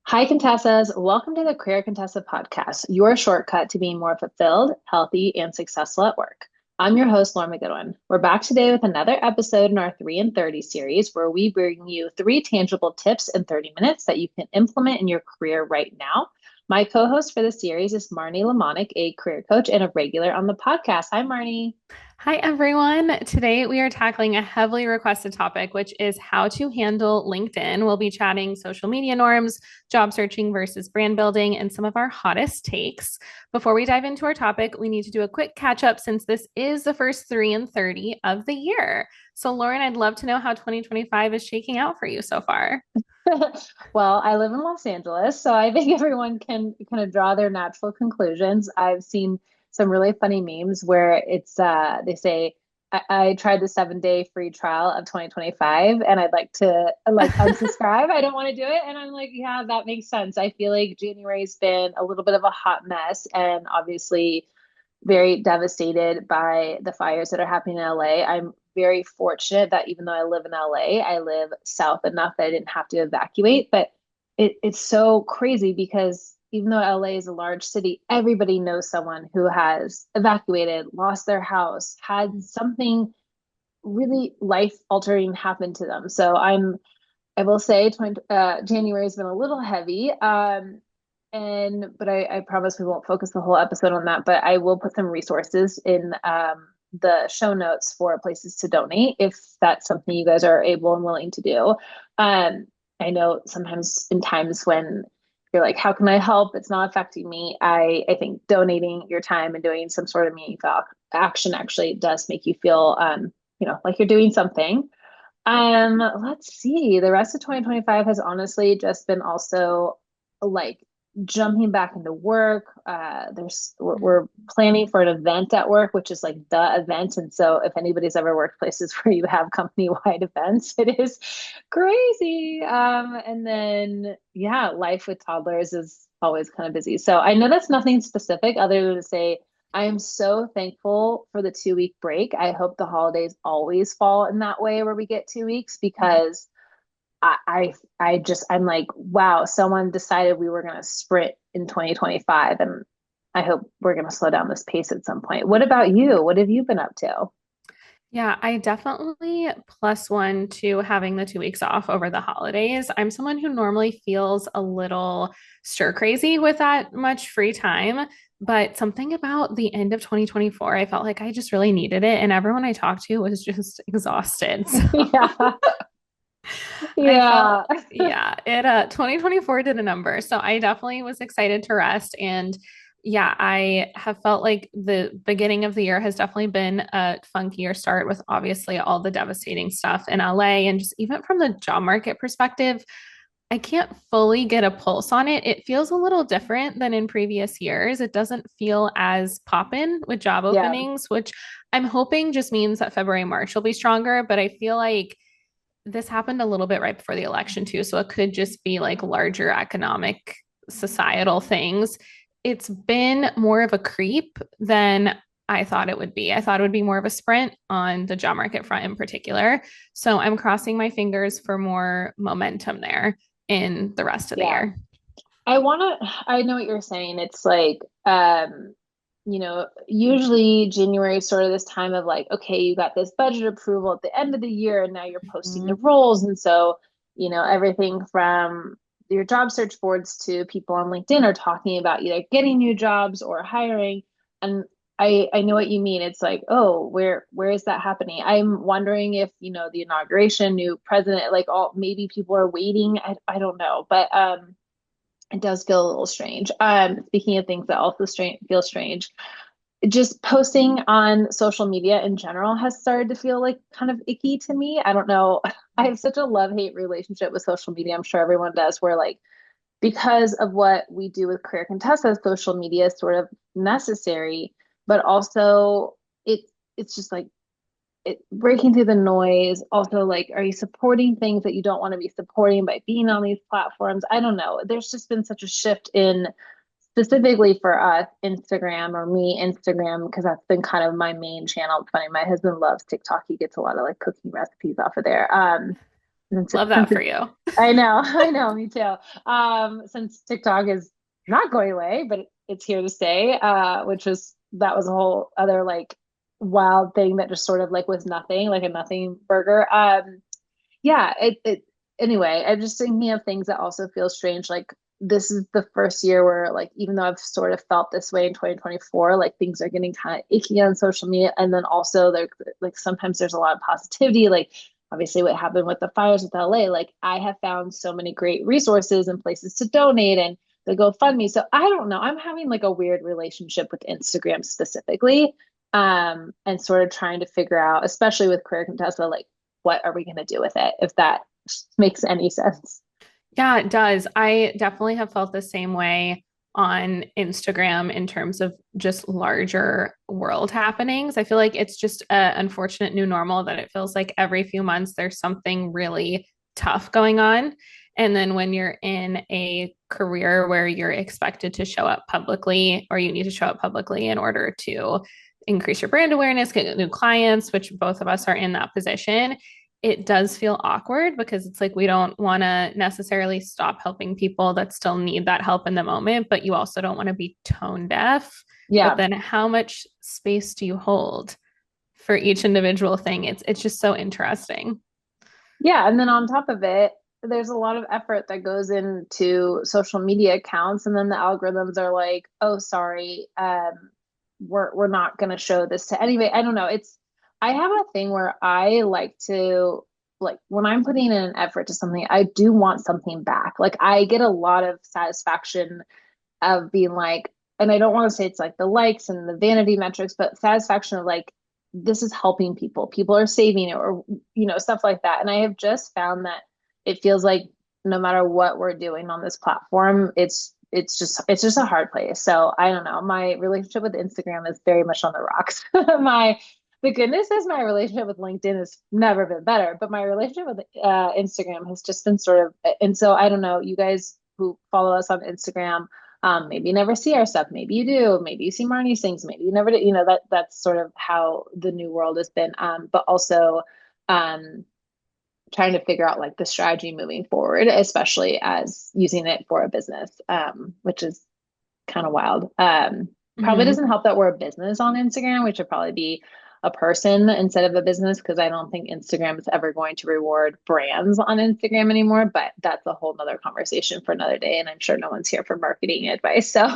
Hi, Contessas. Welcome to the Career Contessa podcast, your shortcut to being more fulfilled, healthy, and successful at work. I'm your host, Lauren McGoodwin. We're back today with another episode in our 3 in 30 series where we bring you 3 tangible tips in 30 minutes that you can implement in your career right now. My co-host for the series is Marnie Lamonic, a career coach and a regular on the podcast. Hi, Marnie. Hi, everyone. Today we are tackling a heavily requested topic, which is how to handle LinkedIn. We'll be chatting social media norms, job searching versus brand building, and some of our hottest takes. Before we dive into our topic, we need to do a quick catch up since this is the first 3 in 30 of the year. So, Lauren, I'd love to know how 2025 is shaking out for you so far. Well, I live in Los Angeles, so I think everyone can kind of draw their natural conclusions. I've seen some really funny memes where they say I tried the 7 day free trial of 2025 and I'd like to like unsubscribe. I don't want to do it. And I'm like, yeah, that makes sense. I feel like January's been a little bit of a hot mess and obviously very devastated by the fires that are happening in LA. I'm very fortunate that even though I live in LA, I live south enough that I didn't have to evacuate. But it's so crazy because even though LA is a large city, everybody knows someone who has evacuated, lost their house, had something really life altering happen to them. So I will say January has been a little heavy. But I promise we won't focus the whole episode on that. But I will put some resources in the show notes for places to donate if that's something you guys are able and willing to do. Um, I know sometimes in times when you're like, how can I help? It's not affecting me. I think donating your time and doing some sort of meaningful action actually does make you feel like you're doing something. Let's see. The rest of 2025 has honestly just been also like jumping back into work. We're planning for an event at work, which is like the event. And so if anybody's ever worked places where you have company-wide events, it is crazy. And then yeah, life with toddlers is always kind of busy. So I know that's nothing specific other than to say I am so thankful for the 2 week break. I hope the holidays always fall in that way where we get 2 weeks because I'm like, wow, someone decided we were going to sprint in 2025 and I hope we're going to slow down this pace at some point. What about you? What have you been up to? Yeah, I definitely plus one to having the 2 weeks off over the holidays. I'm someone who normally feels a little stir crazy with that much free time, but something about the end of 2024, I felt like I just really needed it. And everyone I talked to was just exhausted. So Yeah. I felt, Yeah. yeah, it 2024 did a number. So I definitely was excited to rest. And yeah, I have felt like the beginning of the year has definitely been a funkier start with obviously all the devastating stuff in LA. And just even from the job market perspective, I can't fully get a pulse on it. It feels a little different than in previous years. It doesn't feel as poppin' with job Yeah. openings, which I'm hoping just means that February, March will be stronger. But I feel like this happened a little bit right before the election too, so it could just be like larger economic societal things. It's been more of a creep than I thought it would be. I thought it would be more of a sprint on the job market front in particular. So I'm crossing my fingers for more momentum there in the rest of the Yeah. year. I know what you're saying. It's like, usually January is sort of this time of like, okay, you got this budget approval at the end of the year, and now you're posting the Mhm. roles. And so, everything from your job search boards to people on LinkedIn are talking about either getting new jobs or hiring. And I know what you mean. It's like, oh, where is that happening? I'm wondering if, the inauguration, new president, like all maybe people are waiting. I don't know. But it does feel a little strange. Speaking of things that also feel strange, just posting on social media in general has started to feel like kind of icky to me. I don't know. I have such a love-hate relationship with social media. I'm sure everyone does, where like because of what we do with Career Contessa, social media is sort of necessary, but also it it's just like breaking through the noise. Also, like, are you supporting things that you don't want to be supporting by being on these platforms? I don't know. There's just been such a shift in specifically for us, Instagram or me, Instagram, because that's been kind of my main channel. It's funny, my husband loves TikTok. He gets a lot of like cooking recipes off of there. Since, Love that since for it, you. I know, I know, me too. Since TikTok is not going away, but it's here to stay, that was a whole other like wild thing that just sort of like was nothing, like a nothing burger. Yeah, it anyway, I'm just thinking of things that also feel strange. Like this is the first year where like even though I've sort of felt this way in 2024, like things are getting kind of icky on social media. And then also there like sometimes there's a lot of positivity, like obviously what happened with the fires with LA. Like I have found so many great resources and places to donate and the GoFundMe. So I don't know. I'm having like a weird relationship with Instagram specifically. And sort of trying to figure out, especially with Career Contessa, like what are we going to do with it if that makes any sense. Yeah, it does. I definitely have felt the same way on Instagram in terms of just larger world happenings. I feel like it's just an unfortunate new normal that it feels like every few months there's something really tough going on. And then when you're in a career where you're expected to show up publicly or you need to show up publicly in order to increase your brand awareness, get new clients, which both of us are in that position, it does feel awkward because it's like we don't want to necessarily stop helping people that still need that help in the moment, but you also don't want to be tone deaf. But Yeah. then how much space do you hold for each individual thing? It's just so interesting. Yeah. And then on top of it, there's a lot of effort that goes into social media accounts. And then the algorithms are like, oh, sorry, we're not going to show this to anybody. I don't know. I have a thing where I like to, like, when I'm putting in an effort to something, I do want something back. Like, I get a lot of satisfaction of being like, and I don't want to say it's like the likes and the vanity metrics, but satisfaction of like, this is helping people. People are saving it or, stuff like that. And I have just found that it feels like no matter what we're doing on this platform, it's just a hard place. So I don't know. My relationship with Instagram is very much on the rocks. The goodness is my relationship with LinkedIn has never been better, but my relationship with Instagram has just been sort of, and so I don't know, you guys who follow us on Instagram, maybe you never see our stuff. Maybe you do. Maybe you see Marnie's things. Maybe you never do. That's sort of how the new world has been. But also um, trying to figure out like the strategy moving forward, especially as using it for a business, which is kind of wild. Probably Mm-hmm. doesn't help that we're a business on Instagram. We should probably be a person instead of a business because I don't think Instagram is ever going to reward brands on Instagram anymore. But that's a whole nother conversation for another day. And I'm sure no one's here for marketing advice. So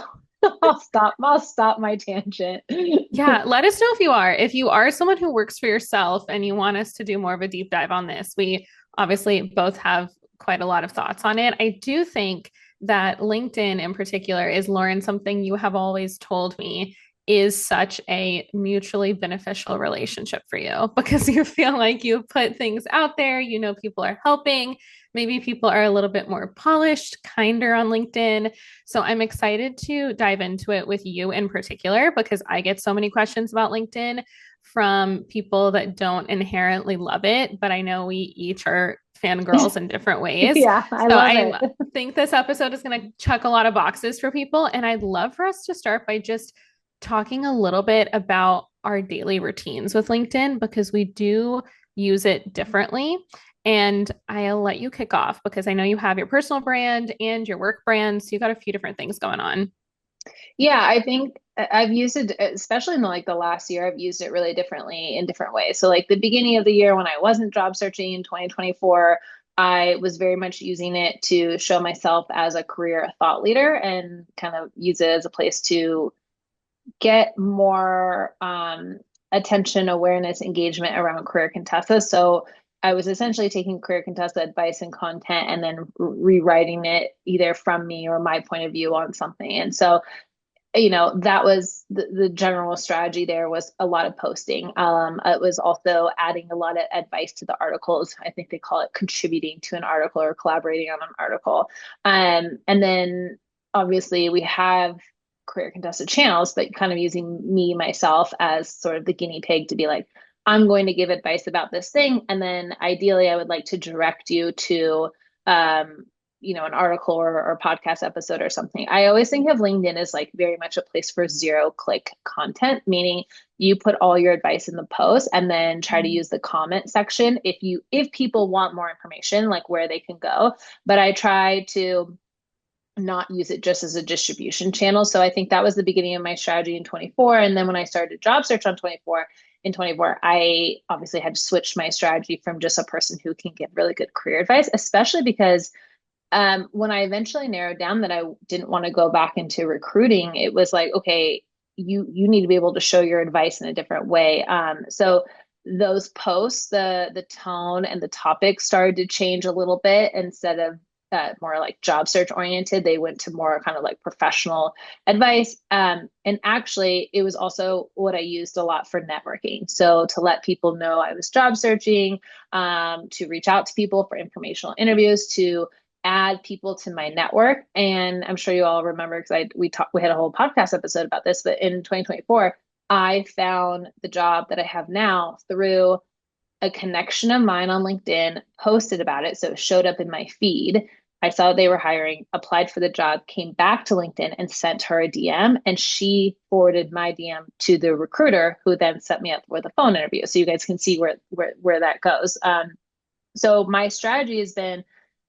I'll stop my tangent. Yeah, let us know if you are. If you are someone who works for yourself and you want us to do more of a deep dive on this, we obviously both have quite a lot of thoughts on it. I do think that LinkedIn in particular is, Lauren, something you have always told me is such a mutually beneficial relationship for you because you feel like you put things out there, you know, people are helping. Maybe people are a little bit more polished, kinder on LinkedIn. So I'm excited to dive into it with you in particular because I get so many questions about LinkedIn from people that don't inherently love it, but I know we each are fangirls in different ways. Yeah, I So love I it. think this episode is going to check a lot of boxes for people. And I'd love for us to start by just talking a little bit about our daily routines with LinkedIn because we do use it differently. And I'll let you kick off because I know you have your personal brand and your work brand. So you got a few different things going on. Yeah, I think I've used it, especially in like the last year, I've used it really differently in different ways. So like the beginning of the year when I wasn't job searching in 2024, I was very much using it to show myself as a career thought leader and kind of use it as a place to get more attention, awareness, engagement around Career Contessa. So I was essentially taking Career Contessa advice and content and then rewriting it either from me or my point of view on something. And so that was the general strategy. There was a lot of posting. It was also adding a lot of advice to the articles. I think they call it contributing to an article or collaborating on an article. And then obviously we have career contested channels, but kind of using me myself as sort of the guinea pig to be like, I'm going to give advice about this thing. And then ideally I would like to direct you to um, an article or podcast episode or something. I always think of LinkedIn as like very much a place for zero click content, meaning you put all your advice in the post and then try to use the comment section if people want more information, like where they can go. But I try to not use it just as a distribution channel. So I think that was the beginning of my strategy in 24. And then when I started job search on 24, I obviously had to switch my strategy from just a person who can give really good career advice, especially because when I eventually narrowed down that I didn't want to go back into recruiting, it was like, okay, you need to be able to show your advice in a different way. So those posts, the tone and the topic started to change a little bit. Instead of more like job search oriented, they went to more kind of like professional advice. And actually, it was also what I used a lot for networking. So to let people know I was job searching, to reach out to people for informational interviews, to add people to my network. And I'm sure you all remember because we had a whole podcast episode about this, but in 2024, I found the job that I have now through a connection of mine on LinkedIn, posted about it. So it showed up in my feed. I saw they were hiring, applied for the job, came back to LinkedIn and sent her a DM. And she forwarded my DM to the recruiter who then set me up with a phone interview. So you guys can see where that goes. So my strategy has been,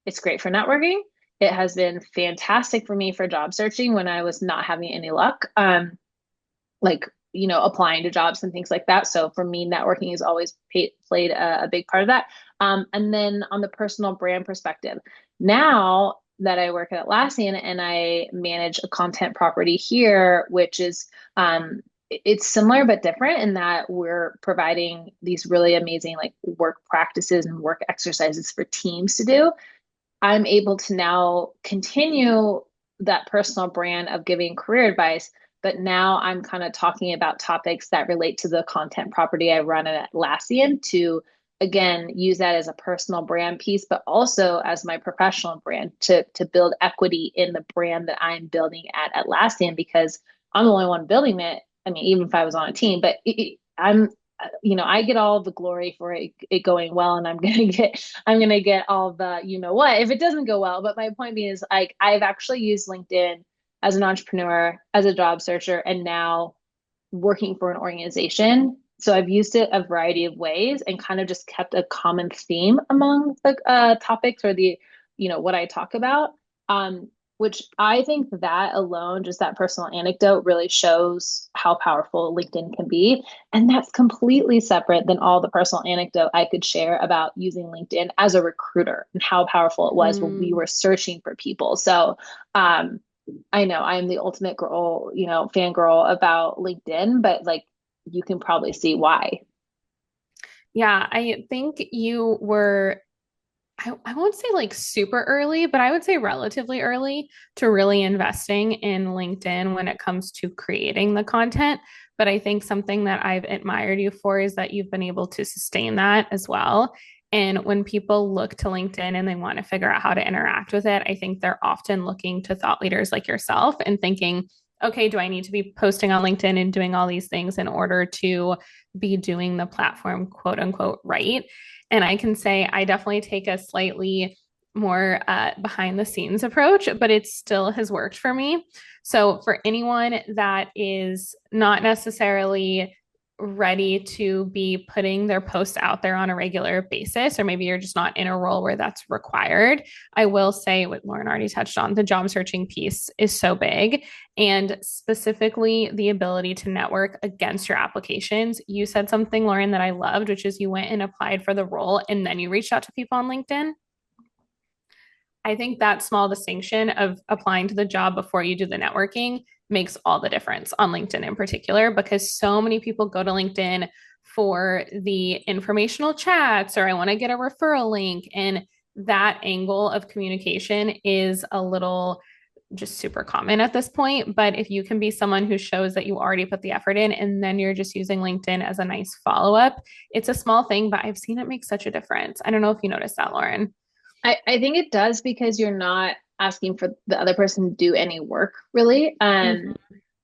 it's great for networking. It has been fantastic for me for job searching when I was not having any luck. Like, applying to jobs and things like that. So for me, networking has always played a big part of that. And then on the personal brand perspective, now that I work at Atlassian and I manage a content property here, which is, it's similar but different in that we're providing these really amazing like work practices and work exercises for teams to do. I'm able to now continue that personal brand of giving career advice, but now I'm kind of talking about topics that relate to the content property I run at Atlassian to, again, use that as a personal brand piece, but also as my professional brand to build equity in the brand that I'm building at Atlassian because I'm the only one building it. I mean, even if I was on a team, but I get all the glory for it going well, and I'm gonna get all the what if it doesn't go well. But my point being is like I've actually used LinkedIn as an entrepreneur, as a job searcher, and now working for an organization. So I've used it a variety of ways and kind of just kept a common theme among the topics or what I talk about. Which I think that alone, just that personal anecdote, really shows how powerful LinkedIn can be. And that's completely separate than all the personal anecdote I could share about using LinkedIn as a recruiter and how powerful it was when we Mm. were searching for people. So I know I'm the ultimate girl, fangirl about LinkedIn, but like you can probably see why. Yeah, I think you were, I won't say like super early, but I would say relatively early to really investing in LinkedIn when it comes to creating the content. But I think something that I've admired you for is that you've been able to sustain that as well. And when people look to LinkedIn and they want to figure out how to interact with it, I think they're often looking to thought leaders like yourself and thinking, okay, do I need to be posting on LinkedIn and doing all these things in order to be doing the platform, quote unquote, right? And I can say I definitely take a slightly more behind the scenes approach, but it still has worked for me. So, for anyone that is not necessarily ready to be putting their posts out there on a regular basis, or maybe you're just not in a role where that's required, I will say what Lauren already touched on, the job searching piece is so big. And specifically, the ability to network against your applications. You said something, Lauren, that I loved, which is you went and applied for the role and then you reached out to people on LinkedIn. I think that small distinction of applying to the job before you do the networking makes all the difference on LinkedIn in particular, because so many people go to LinkedIn for the informational chats or I want to get a referral link. And that angle of communication is a little just super common at this point. But if you can be someone who shows that you already put the effort in and then you're just using LinkedIn as a nice follow up, it's a small thing, but I've seen it make such a difference. I don't know if you noticed that, Lauren. I think it does because you're not asking for the other person to do any work really. Mm-hmm.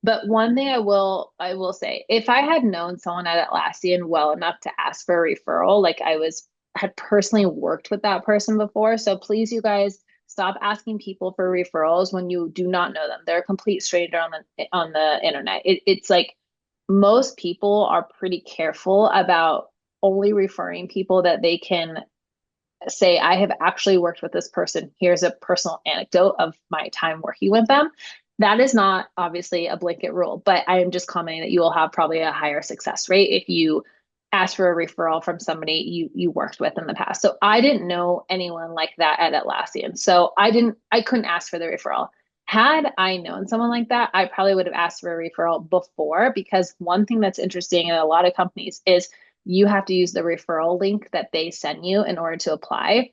But one thing I will say, if I had known someone at Atlassian well enough to ask for a referral, like had personally worked with that person before. So please, you guys, stop asking people for referrals when you do not know them. They're a complete stranger on the internet. It's like most people are pretty careful about only referring people that they can say, I have actually worked with this person. Here's a personal anecdote of my time working with them. That is not obviously a blanket rule, but I am just commenting that you will have probably a higher success rate if you ask for a referral from somebody you worked with in the past. So I didn't know anyone like that at Atlassian. So I couldn't ask for the referral. Had I known someone like that, I probably would have asked for a referral before, because one thing that's interesting in a lot of companies is you have to use the referral link that they send you in order to apply.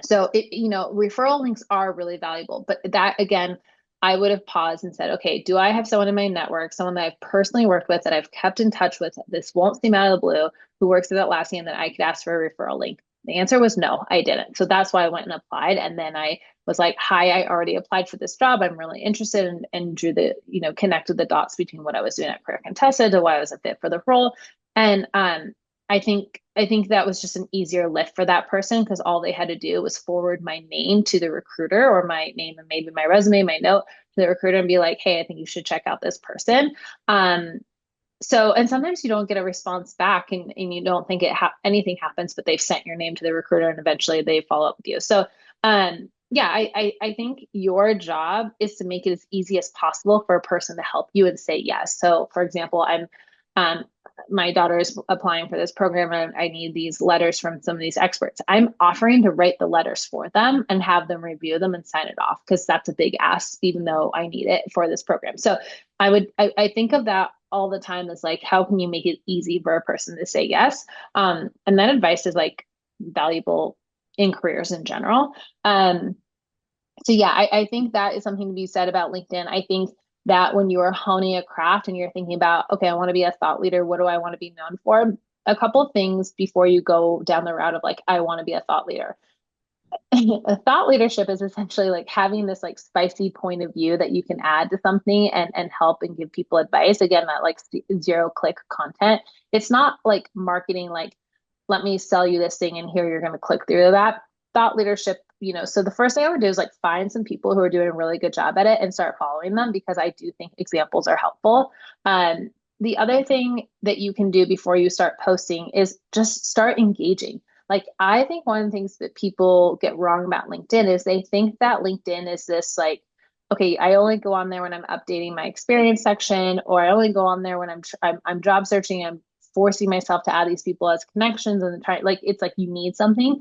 So referral links are really valuable, but that again, I would have paused and said, okay, do I have someone in my network, someone that I've personally worked with, that I've kept in touch with, this won't seem out of the blue, who works at Atlassian, that I could ask for a referral link? The answer was no, I didn't. So that's why I went and applied. And then I was like, hi, I already applied for this job. I'm really interested, and drew connected the dots between what I was doing at Career Contessa to why I was a fit for the role. And I think that was just an easier lift for that person, because all they had to do was forward my name to the recruiter, or my name and maybe my resume, my note, to the recruiter, and be like, hey, I think you should check out this person. And sometimes you don't get a response back, and you don't think anything happens, but they've sent your name to the recruiter and eventually they follow up with you. So yeah, I think your job is to make it as easy as possible for a person to help you and say yes. So for example, um, my daughter is applying for this program and I need these letters from some of these experts. I'm offering to write the letters for them and have them review them and sign it off, because that's a big ask, even though I need it for this program. So I think of that all the time as like, how can you make it easy for a person to say yes? And that advice is like valuable in careers in general. So yeah, I think that is something to be said about LinkedIn. I think that when you are honing a craft and you're thinking about, okay, I want to be a thought leader, what do I want to be known for? A couple of things before you go down the route of like, I want to be a thought leader. A thought leadership is essentially like having this like spicy point of view that you can add to something and help and give people advice. Again, that like zero click content. It's not like marketing, like, let me sell you this thing and here you're going to click through that. Thought leadership, so the first thing I would do is like find some people who are doing a really good job at it and start following them, because I do think examples are helpful. The other thing that you can do before you start posting is just start engaging. Like, I think one of the things that people get wrong about LinkedIn is they think that LinkedIn is this like, okay, I only go on there when I'm updating my experience section, or I only go on there when I'm job searching. I'm forcing myself to add these people as connections, and try, like, it's like you need something.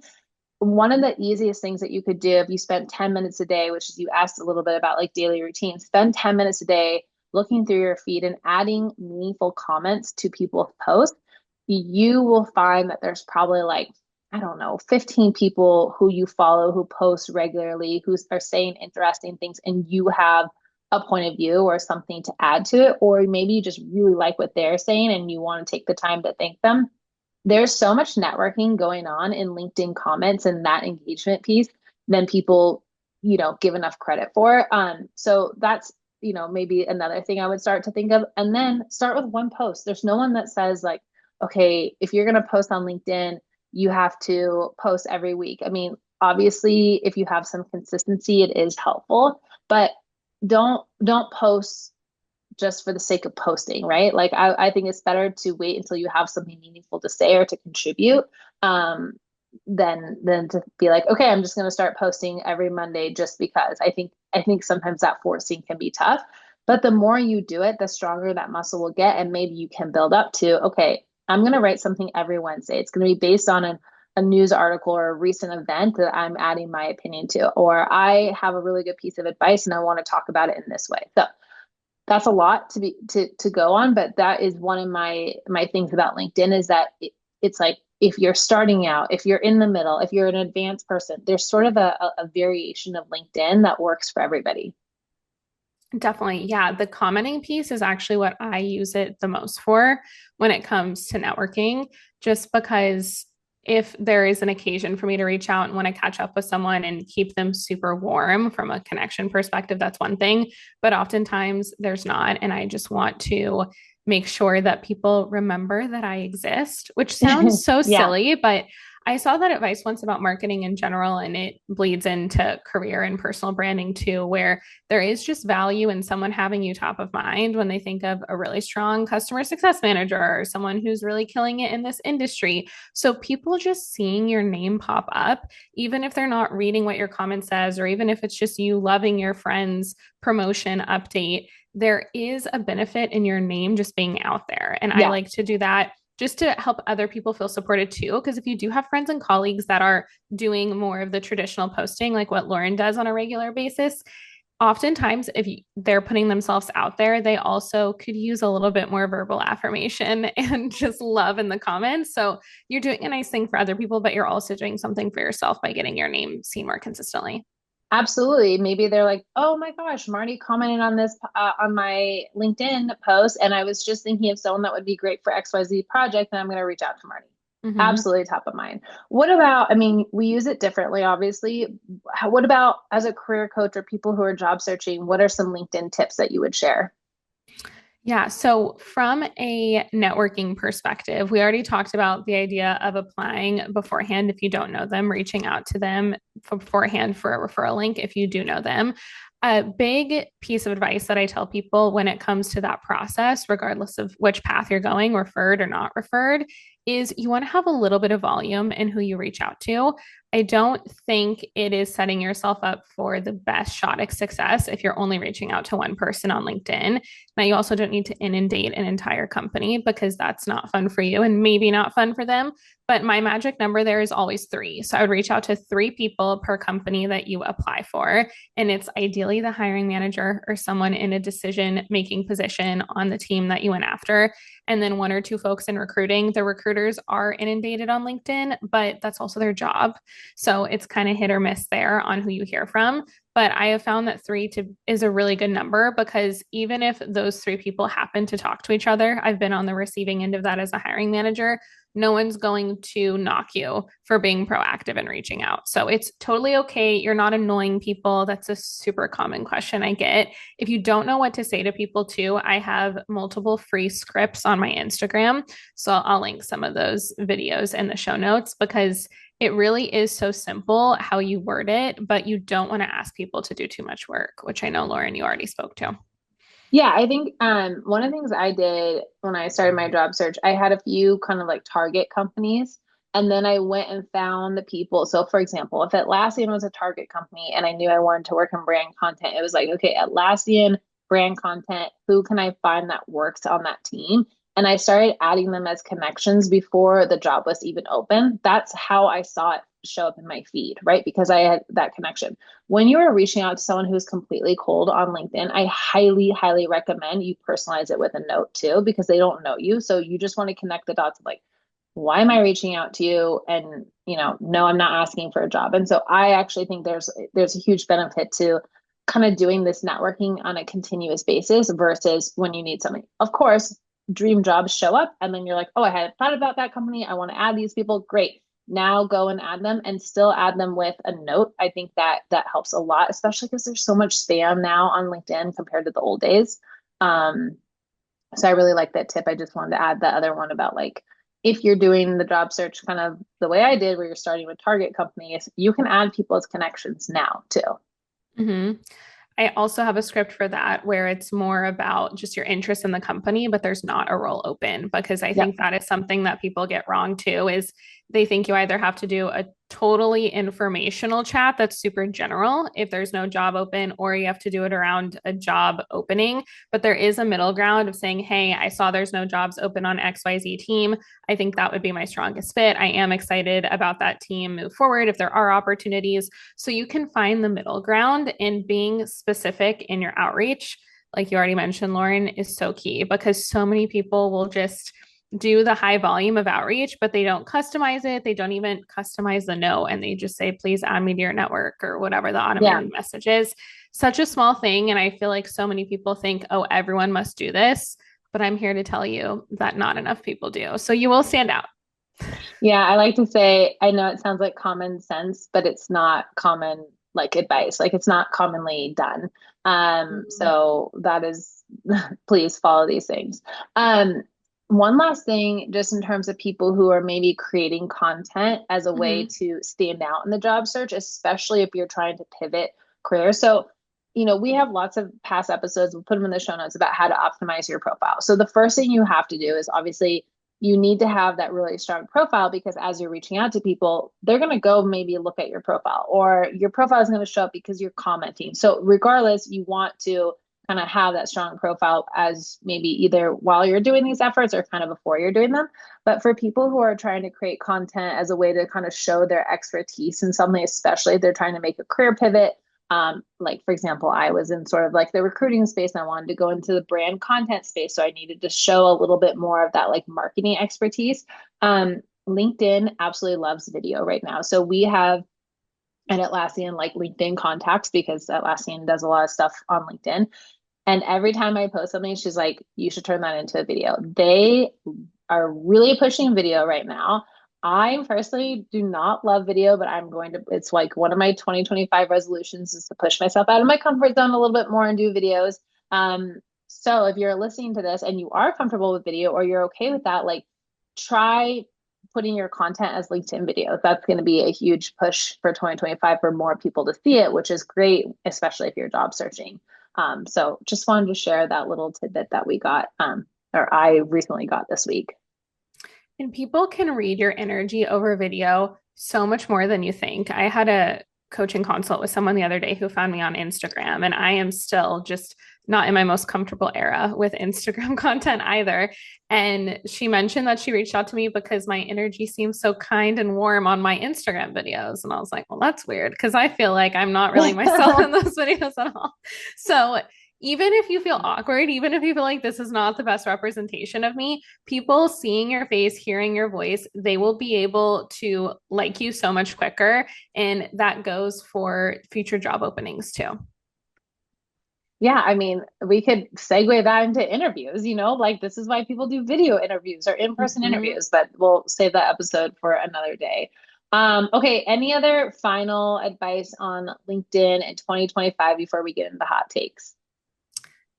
One of the easiest things that you could do if you spent 10 minutes a day, which is, you asked a little bit about like daily routines, spend 10 minutes a day looking through your feed and adding meaningful comments to people's posts. You will find that there's probably like, I don't know, 15 people who you follow who post regularly, who are saying interesting things, and you have a point of view or something to add to it, or maybe you just really like what they're saying and you want to take the time to thank them. There's so much networking going on in LinkedIn comments and that engagement piece than people, give enough credit for. So that's, maybe another thing I would start to think of. And then start with one post. There's no one that says like, okay, if you're going to post on LinkedIn, you have to post every week. I mean, obviously, if you have some consistency, it is helpful, but don't post just for the sake of posting, right? Like, I think it's better to wait until you have something meaningful to say or to contribute, than to be like, okay, I'm just going to start posting every Monday just because. I think sometimes that forcing can be tough, but the more you do it, the stronger that muscle will get, and maybe you can build up to, okay, I'm going to write something every Wednesday. It's going to be based on a news article or a recent event that I'm adding my opinion to, or I have a really good piece of advice and I want to talk about it in this way. So that's a lot to go on, but that is one of my things about LinkedIn, is that it's like, if you're starting out, if you're in the middle, if you're an advanced person, there's sort of a variation of LinkedIn that works for everybody. Definitely. Yeah. The commenting piece is actually what I use it the most for when it comes to networking, just because if there is an occasion for me to reach out and want to catch up with someone and keep them super warm from a connection perspective, that's one thing. But oftentimes there's not. And I just want to make sure that people remember that I exist, which sounds so Yeah. silly, but I saw that advice once about marketing in general, and it bleeds into career and personal branding too, where there is just value in someone having you top of mind when they think of a really strong customer success manager or someone who's really killing it in this industry. So people just seeing your name pop up, even if they're not reading what your comment says, or even if it's just you loving your friend's promotion update, there is a benefit in your name just being out there. And I Yeah. like to do that just to help other people feel supported too. Because if you do have friends and colleagues that are doing more of the traditional posting, like what Lauren does on a regular basis, oftentimes if they're putting themselves out there, they also could use a little bit more verbal affirmation and just love in the comments. So you're doing a nice thing for other people, but you're also doing something for yourself by getting your name seen more consistently. Absolutely. Maybe they're like, "Oh my gosh, Marty commented on this on my LinkedIn post, and I was just thinking of someone that would be great for XYZ project, and I'm going to reach out to Marty." Mm-hmm. Absolutely top of mind. What about, I mean, we use it differently, obviously. What about as a career coach or people who are job searching? What are some LinkedIn tips that you would share? Yeah. So, from a networking perspective, we already talked about the idea of applying beforehand if you don't know them, reaching out to them beforehand for a referral link if you do know them. A big piece of advice that I tell people when it comes to that process, regardless of which path you're going, referred or not referred, is you want to have a little bit of volume in who you reach out to. I don't think it is setting yourself up for the best shot at success if you're only reaching out to one person on LinkedIn. Now, you also don't need to inundate an entire company because that's not fun for you and maybe not fun for them. But my magic number there is always three. So I would reach out to three people per company that you apply for. And it's ideally the hiring manager or someone in a decision making position on the team that you went after. And then one or two folks in recruiting. The recruiters are inundated on LinkedIn, but that's also their job. So it's kind of hit or miss there on who you hear from. But I have found that is a really good number because even if those three people happen to talk to each other, I've been on the receiving end of that as a hiring manager. No one's going to knock you for being proactive and reaching out. So it's totally okay. You're not annoying people. That's a super common question I get. If you don't know what to say to people, too, I have multiple free scripts on my Instagram. So I'll link some of those videos in the show notes because it really is so simple how you word it, but you don't want to ask people to do too much work, which I know, Lauren, you already spoke to. Yeah, I think one of the things I did when I started my job search, I had a few kind of like target companies, and then I went and found the people. So, for example, if Atlassian was a target company and I knew I wanted to work in brand content, it was like, okay, Atlassian brand content, who can I find that works on that team? And I started adding them as connections before the job was even open. That's how I saw it show up in my feed, right? Because I had that connection. When you are reaching out to someone who's completely cold on LinkedIn, I highly, highly recommend you personalize it with a note too, because they don't know you. So you just want to connect the dots of like, why am I reaching out to you? And, no, I'm not asking for a job. And so I actually think there's a huge benefit to kind of doing this networking on a continuous basis versus when you need something. Of course, dream jobs show up and then you're like, oh, I hadn't thought about that company. I want to add these people. Great, now go and add them and still add them with a note. I think that helps a lot, especially because there's so much spam now on LinkedIn compared to the old days. Um, so I really like that tip. I just wanted to add the other one about like if you're doing the job search kind of the way I did, where you're starting with target companies, you can add people as connections now too. Mm-hmm. I also have a script for that where it's more about just your interest in the company, but there's not a role open because I Yep. think that is something that people get wrong too, is they think you either have to do a totally informational chat that's super general if there's no job open, or you have to do it around a job opening. But there is a middle ground of saying, hey, I saw there's no jobs open on XYZ team. I think that would be my strongest fit. I am excited about that team move forward if there are opportunities. So you can find the middle ground, and being specific in your outreach, like you already mentioned, Lauren, is so key because so many people will just do the high volume of outreach, but they don't customize it. They don't even customize the no, and they just say, please add me to your network or whatever the Yeah. automated message is. Such a small thing. And I feel like so many people think, oh, everyone must do this. But I'm here to tell you that not enough people do. So you will stand out. Yeah, I like to say, I know it sounds like common sense, but it's not common like advice. Like it's not commonly done. Mhm. So that is, please follow these things. Um, One last thing, just in terms of people who are maybe creating content as a way Hmm. to stand out in the job search, especially if you're trying to pivot career. So, we have lots of past episodes, we'll put them in the show notes about how to optimize your profile. So, the first thing you have to do is obviously you need to have that really strong profile because as you're reaching out to people, they're going to go maybe look at your profile or your profile is going to show up because you're commenting. So, regardless, you want to kind of have that strong profile as maybe either while you're doing these efforts or kind of before you're doing them. But for people who are trying to create content as a way to kind of show their expertise in something, especially if they're trying to make a career pivot, like for example, I was in sort of like the recruiting space and I wanted to go into the brand content space. So I needed to show a little bit more of that like marketing expertise. LinkedIn absolutely loves video right now. So we have at Atlassian like LinkedIn contacts because Atlassian does a lot of stuff on LinkedIn. And every time I post something, she's like, you should turn that into a video. They are really pushing video right now. I personally do not love video, but I'm going to, it's like one of my 2025 resolutions is to push myself out of my comfort zone a little bit more and do videos. So if you're listening to this and you are comfortable with video or you're okay with that, like try putting your content as LinkedIn videos. That's going to be a huge push for 2025 for more people to see it, which is great, especially if you're job searching. So just wanted to share that little tidbit that we got, or I recently got this week. And people can read your energy over video so much more than you think. I had a coaching consult with someone the other day who found me on Instagram, and I am still just not in my most comfortable era with Instagram content either. And she mentioned that she reached out to me because my energy seems so kind and warm on my Instagram videos. And I was like, well, that's weird because I feel like I'm not really myself in those videos at all. So even if you feel awkward, even if you feel like this is not the best representation of me, people seeing your face, hearing your voice, they will be able to like you so much quicker. And that goes for future job openings too. Yeah, I mean, we could segue that into interviews, like this is why people do video interviews or in-person Mm-hmm. interviews, but we'll save that episode for another day. Okay, any other final advice on LinkedIn in 2025 before we get into the hot takes?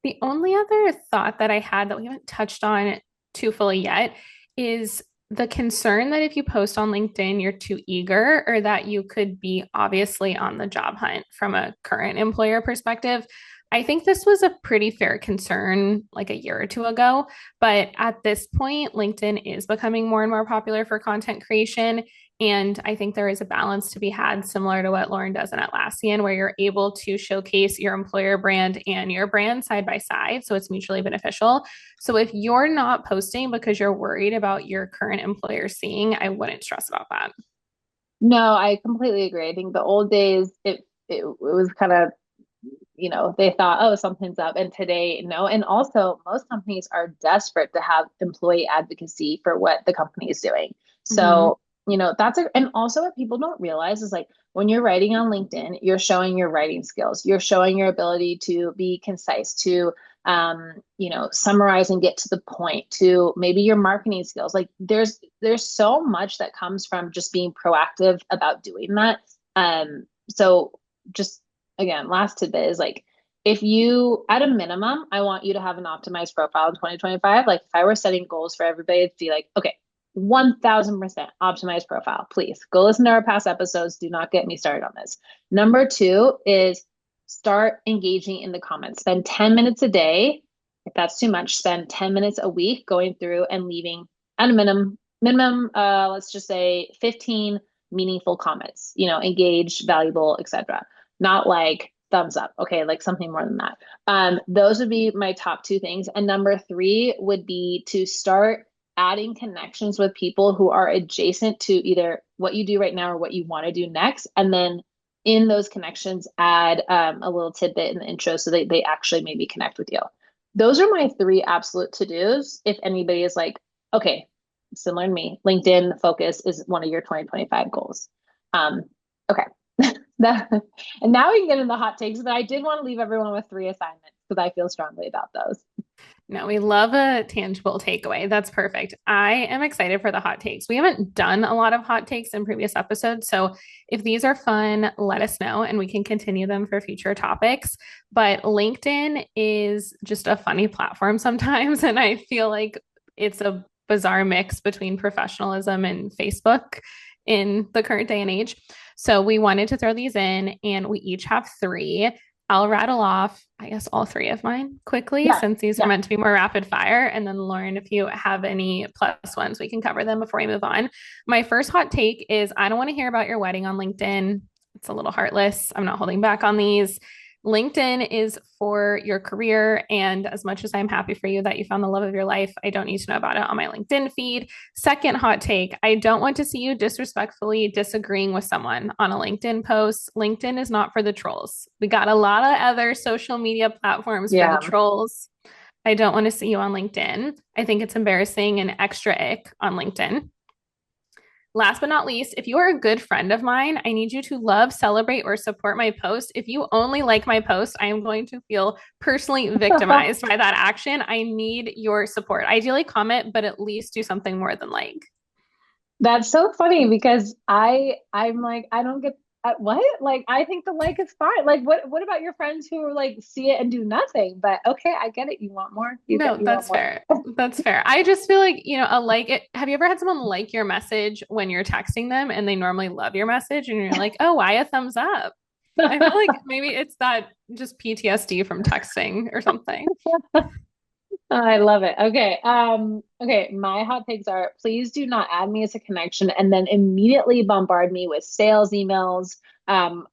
The only other thought that I had that we haven't touched on too fully yet is the concern that if you post on LinkedIn, you're too eager or that you could be obviously on the job hunt from a current employer perspective. I think this was a pretty fair concern like a year or two ago. But at this point, LinkedIn is becoming more and more popular for content creation. And I think there is a balance to be had, similar to what Lauren does in Atlassian, where you're able to showcase your employer brand and your brand side by side. So it's mutually beneficial. So if you're not posting because you're worried about your current employer seeing, I wouldn't stress about that. No, I completely agree. I think the old days, it was kind of they thought, oh, something's up. And today, no. And also, most companies are desperate to have employee advocacy for what the company is doing. Mm-hmm. So, and also what people don't realize is like when you're writing on LinkedIn, you're showing your writing skills, you're showing your ability to be concise, to, summarize and get to the point, to maybe your marketing skills. Like there's so much that comes from just being proactive about doing that. So just again, last tidbit is like, if you, at a minimum, I want you to have an optimized profile in 2025. Like, if I were setting goals for everybody, it'd be like, okay, 1000% optimized profile. Please go listen to our past episodes. Do not get me started on this. Number two is start engaging in the comments. Spend 10 minutes a day. If that's too much, spend 10 minutes a week going through and leaving at a let's just say 15 meaningful comments, engaged, valuable, etc. Not like thumbs up. Okay, like something more than that. Those would be my top two things. And number three would be to start adding connections with people who are adjacent to either what you do right now or what you want to do next. And then in those connections, add a little tidbit in the intro so they actually maybe connect with you. Those are my three absolute to-dos. If anybody is like, okay, similar to me, LinkedIn focus is one of your 2025 goals. Okay. That, and now we can get into the hot takes, but I did want to leave everyone with three assignments because I feel strongly about those. No, we love a tangible takeaway. That's perfect. I am excited for the hot takes. We haven't done a lot of hot takes in previous episodes. So if these are fun, let us know and we can continue them for future topics. But LinkedIn is just a funny platform sometimes. And I feel like it's a bizarre mix between professionalism and Facebook in the current day and age. So we wanted to throw these in, and we each have three. I'll rattle off, I guess, all three of mine quickly Yeah. since these are Yeah. meant to be more rapid fire. And then, Lauren, if you have any plus ones, we can cover them before we move on. My first hot take is I don't want to hear about your wedding on LinkedIn. It's a little heartless. I'm not holding back on these. LinkedIn is for your career. And as much as I'm happy for you that you found the love of your life, I don't need to know about it on my LinkedIn feed. Second hot take, I don't want to see you disrespectfully disagreeing with someone on a LinkedIn post. LinkedIn is not for the trolls. We got a lot of other social media platforms for the Yeah. trolls. I don't want to see you on LinkedIn. I think it's embarrassing and extra ick on LinkedIn. Last but not least, if you are a good friend of mine, I need you to love, celebrate, or support my post. If you only like my post, I am going to feel personally victimized by that action. I need your support. Ideally, comment, but at least do something more than like. That's so funny because I'm like I don't get what? Like I think the like is fine. Like what about your friends who like see it and do nothing? But okay, I get it. You want more. No, You want that's more. fair. That's fair. I just feel like, a like it. Have you ever had someone like your message when you're texting them and they normally love your message and you're like, oh, why a thumbs up? I feel like maybe it's that just PTSD from texting or something. I love it. Okay. Okay, my hot takes are please do not add me as a connection and then immediately bombard me with sales emails.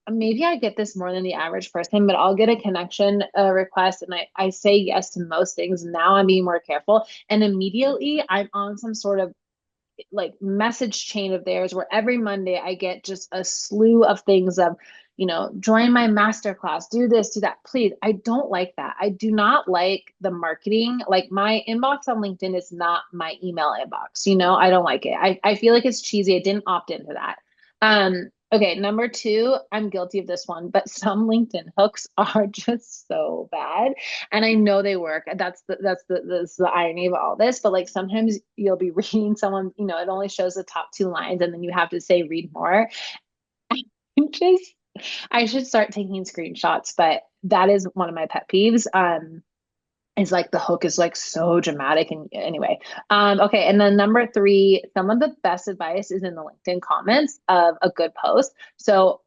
Maybe I get this more than the average person, but I'll get a connection request and I say yes to most things. Now I'm being more careful. And immediately I'm on some sort of like message chain of theirs where every Monday I get just a slew of things of, join my masterclass, do this, do that. Please, I don't like that. I do not like the marketing. Like my inbox on LinkedIn is not my email inbox. I don't like it. I feel like it's cheesy. I didn't opt into that. Okay, number two, I'm guilty of this one, but some LinkedIn hooks are just so bad. And I know they work. That's the irony of all this. But like sometimes you'll be reading someone, it only shows the top two lines, and then you have to say read more. Just I should start taking screenshots, but that is one of my pet peeves. Is like the hook is like so dramatic and anyway. Okay, and then number three, some of the best advice is in the LinkedIn comments of a good post. So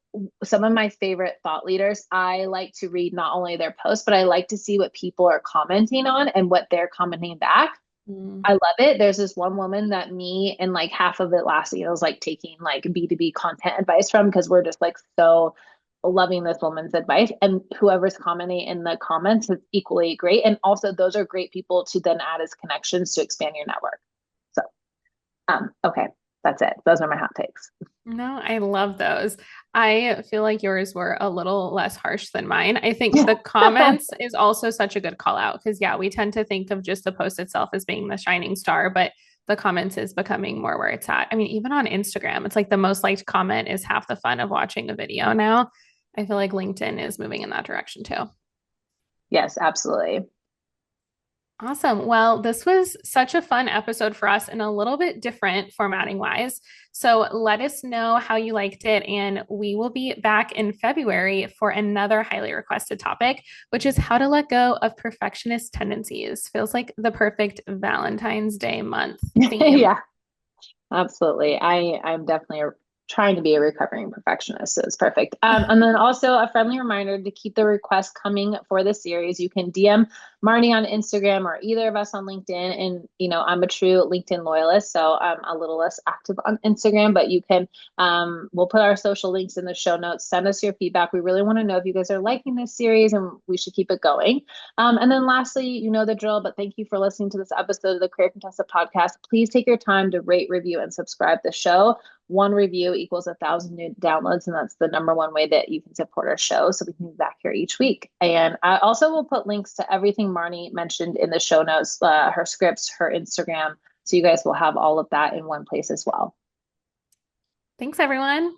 some of my favorite thought leaders, I like to read not only their posts, but I like to see what people are commenting on and what they're commenting back. Mm. I love it. There's this one woman that me and like half of it last year was like taking like B2B content advice from because we're just like so loving this woman's advice. And whoever's commenting in the comments is equally great. And also those are great people to then add as connections to expand your network. So okay, that's it. Those are my hot takes. No, I love those. I feel like yours were a little less harsh than mine. I think the comments is also such a good call out because, yeah, we tend to think of just the post itself as being the shining star, but the comments is becoming more where it's at. I mean, even on Instagram, it's like the most liked comment is half the fun of watching a video now. I feel like LinkedIn is moving in that direction too. Yes, absolutely. Awesome. Well, this was such a fun episode for us and a little bit different formatting wise. So let us know how you liked it. And we will be back in February for another highly requested topic, which is how to let go of perfectionist tendencies. Feels like the perfect Valentine's Day month theme. Yeah. Absolutely. I'm definitely trying to be a recovering perfectionist, so it's perfect. And then also a friendly reminder to keep the requests coming for the series. You can DM Marnie on Instagram or either of us on LinkedIn. And I'm a true LinkedIn loyalist, so I'm a little less active on Instagram, but you can we'll put our social links in the show notes. Send us your feedback. We really want to know if you guys are liking this series and we should keep it going. And then lastly, you know the drill, but thank you for listening to this episode of the Career Contessa podcast. Please take your time to rate, review, and subscribe the show. One review equals 1,000 new downloads, and that's the number one way that you can support our show so we can be back here each week. And I also will put links to everything Marnie mentioned in the show notes, her scripts, her Instagram, so you guys will have all of that in one place as well. Thanks, everyone.